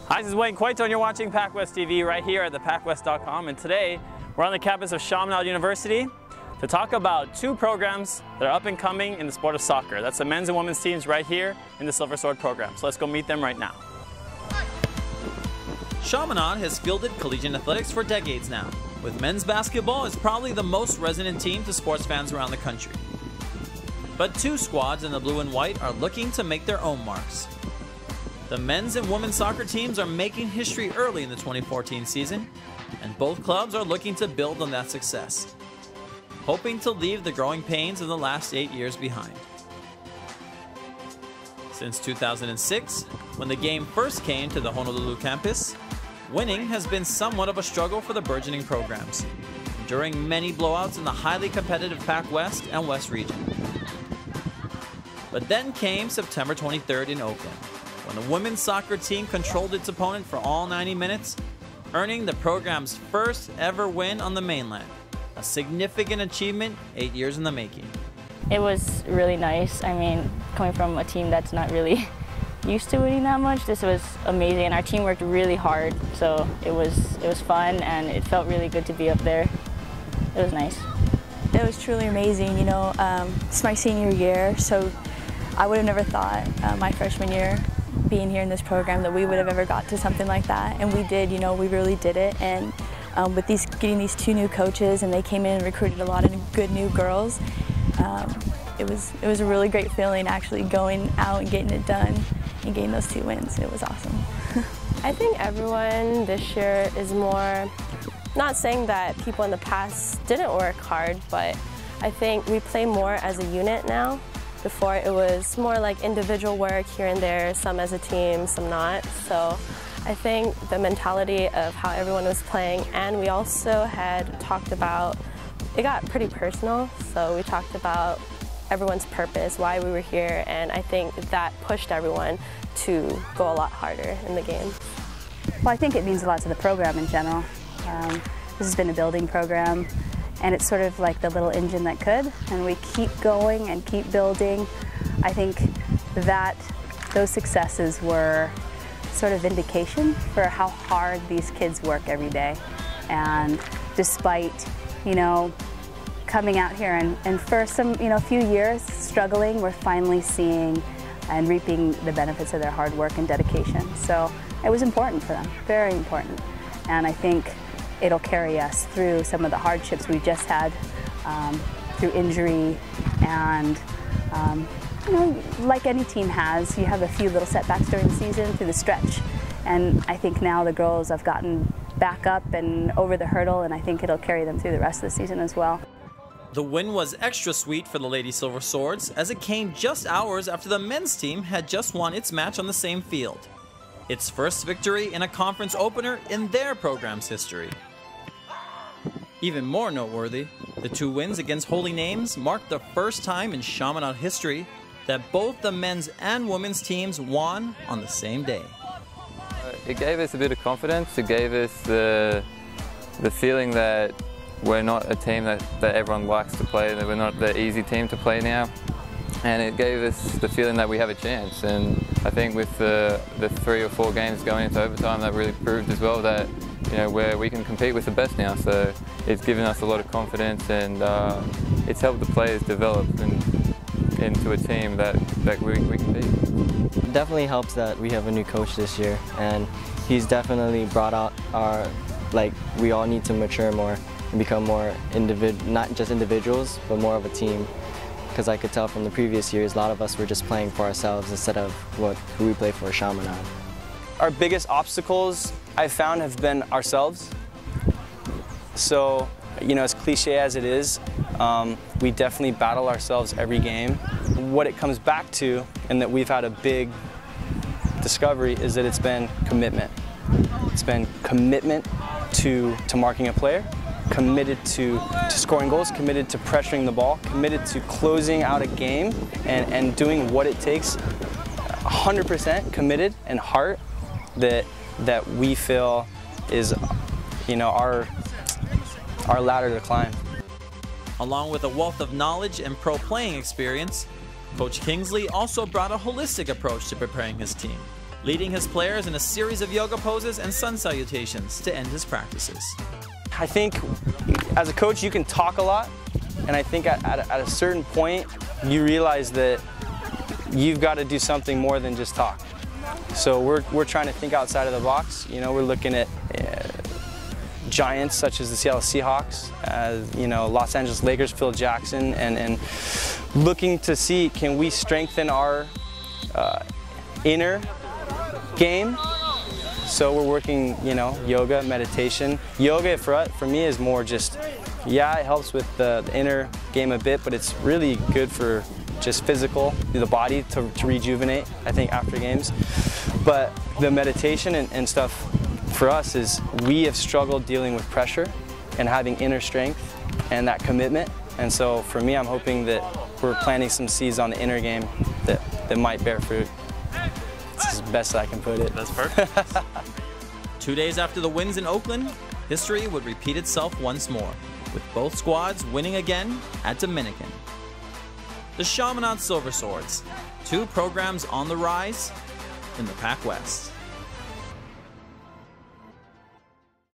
Hi, this is Wayne Coito, and you're watching PacWest TV right here at thepacwest.com. And today, we're on the campus of Chaminade University to talk about two programs that are up and coming in the sport of soccer. That's the men's and women's teams right here in the Silversword program. So let's go meet them right now. Chaminade has fielded collegiate athletics for decades now, with men's basketball is probably the most resonant team to sports fans around the country. But two squads in the blue and white are looking to make their own marks. The men's and women's soccer teams are making history early in the 2014 season, and both clubs are looking to build on that success, hoping to leave the growing pains of the last 8 years behind. Since 2006, when the game first came to the Honolulu campus, winning has been somewhat of a struggle for the burgeoning programs, enduring many blowouts in the highly competitive PacWest and West region. But then came September 23rd in Oakland, when the women's soccer team controlled its opponent for all 90 minutes, earning the program's first ever win on the mainland, a significant achievement 8 years in the making. It was really nice. I mean, coming from a team that's not really used to winning that much, this was amazing, and our team worked really hard, so it was fun, and it felt really good to be up there. It was nice. It was truly amazing. You know, it's my senior year, so I would have never thought my freshman year being here in this program that we would have ever got to something like that, and we did. You know, we really did it. And with getting these two new coaches, and they came in and recruited a lot of good new girls, it was a really great feeling actually going out and getting it done and getting those two wins. It was awesome. I think everyone this year is more, not saying that people in the past didn't work hard, but I think we play more as a unit now. Before it was more like individual work here and there, some as a team, some not. So I think the mentality of how everyone was playing, and we also had talked about, it got pretty personal, so we talked about everyone's purpose, why we were here, and I think that pushed everyone to go a lot harder in the game. Well, I think it means a lot to the program in general. This has been a building program, and it's sort of like the little engine that could, and we keep going and keep building. I think that those successes were sort of vindication for how hard these kids work every day. And despite, you know, coming out here and for some, few years struggling, we're finally seeing and reaping the benefits of their hard work and dedication. So it was important for them, very important. And I think it'll carry us through some of the hardships we just had, through injury, and like any team has, you have a few little setbacks during the season through the stretch. And I think now the girls have gotten back up and over the hurdle, and I think it'll carry them through the rest of the season as well. The win was extra sweet for the Lady Silverswords, as it came just hours after the men's team had just won its match on the same field. Its first victory in a conference opener in their program's history. Even more noteworthy, the two wins against Holy Names marked the first time in Chaminade history that both the men's and women's teams won on the same day. It gave us a bit of confidence. It gave us the feeling that we're not a team that everyone likes to play, that we're not the easy team to play now. And it gave us the feeling that we have a chance. And I think with the 3 or 4 games going into overtime, that really proved as well that where we can compete with the best now. So it's given us a lot of confidence, and it's helped the players develop into a team that we can be. It definitely helps that we have a new coach this year, and he's definitely brought out we all need to mature more and become more not just individuals, but more of a team. Because I could tell from the previous years, a lot of us were just playing for ourselves instead of who we play for, Chaminade. Our biggest obstacles I've found have been ourselves. So, as cliche as it is, we definitely battle ourselves every game. What it comes back to, and that we've had a big discovery, is that it's been commitment. It's been commitment to marking a player, committed to scoring goals, committed to pressuring the ball, committed to closing out a game and doing what it takes, 100% committed and heart that we feel is, our ladder to climb. Along with a wealth of knowledge and pro playing experience, Coach Kingsley also brought a holistic approach to preparing his team, leading his players in a series of yoga poses and sun salutations to end his practices. I think as a coach you can talk a lot, and I think at a certain point you realize that you've got to do something more than just talk. So we're trying to think outside of the box. You know, we're looking at giants such as the Seattle Seahawks, you know, Los Angeles Lakers, Phil Jackson, and looking to see, can we strengthen our inner game. So we're working, you know, yoga, meditation. Yoga for me is more just, yeah, it helps with the inner game a bit, but it's really good for just physical, the body to rejuvenate, I think, after games. But the meditation and stuff for us is we have struggled dealing with pressure and having inner strength and that commitment. And so for me, I'm hoping that we're planting some seeds on the inner game that might bear fruit. It's the best I can put it. That's perfect. 2 days after the wins in Oakland, history would repeat itself once more, with both squads winning again at Dominican. The Chaminade Silverswords, 2 programs on the rise in the PacWest.